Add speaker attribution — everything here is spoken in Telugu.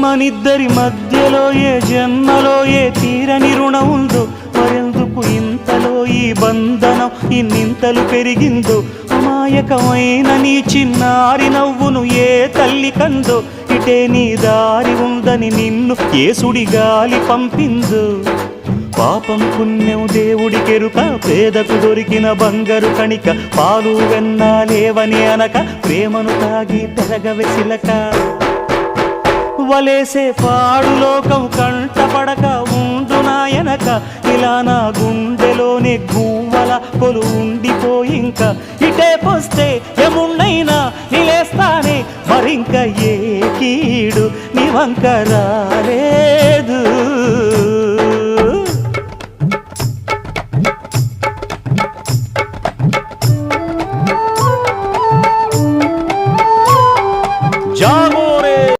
Speaker 1: మనిద్దరి మధ్యలో ఏ జన్మలో ఏ తీరని రుణం ఉందో, మరెందుకు ఇంతలో ఈ బంధనం ఇన్నింతలు పెరిగిందో, అమాయకమైన నీ చిన్నారి నవ్వును ఏ తల్లి కందో, ఇటే నీ దారి ఉందని నిన్ను ఏ సుడి గాలి పంపిందో. పాపం పుణ్యం దేవుడికెరుక, పేదకు దొరికిన బంగారు కణిక, పాలు వెన్నాలేవని అనక ప్రేమను తాగి పెరగవెసిలక. వలేసే పాడు లోకం కంటపడక ఉండు నాయనక, ఇలా నా గుండెలోనే గువ్వల కొలు ఉండిపోయింక. ఇటే పోస్తే ఎమున్నైనా నిలేస్తానే, మరింక ఏ కీడు నీ వంక రాలేదు.